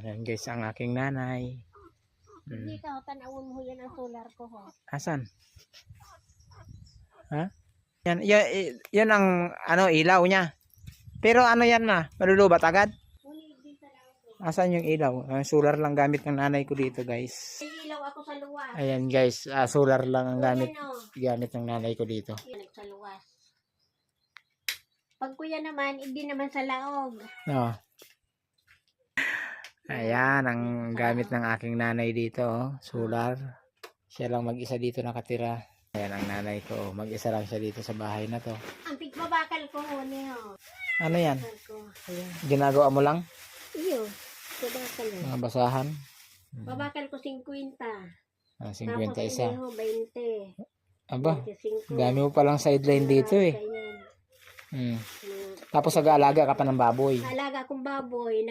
Ayan guys, ang aking nanay. Hindi ka, tanawin mo yan ang solar ko ho. Asan? Ha? Yan ang ano ilaw niya. Pero ano yan ma? Malulubat agad? Asan yung ilaw? Solar lang gamit ng nanay ko dito guys. May ilaw ako sa luwas. Ayan guys, solar lang ang gamit ng nanay ko dito. Yan sa luwas. Pag kuya naman, hindi naman sa laog. No. Ayan ang gamit ng aking nanay dito, solar. Siya lang mag-isa dito nakatira. Ayan ang nanay ko, mag-isa lang siya dito sa bahay na to. Ang tigbabakal ko ho niyo. Ano yan? Ayan. Ginagawa mo lang? Iyo, babakal ho. Mga basahan? Babakal ko 50. 50 Tapos isa. ho, 20. Aba, 25. dami mo palang sideline dito eh. Ganyan. Tapos nag-aalaga ka pa ng baboy. Alaga akong baboy,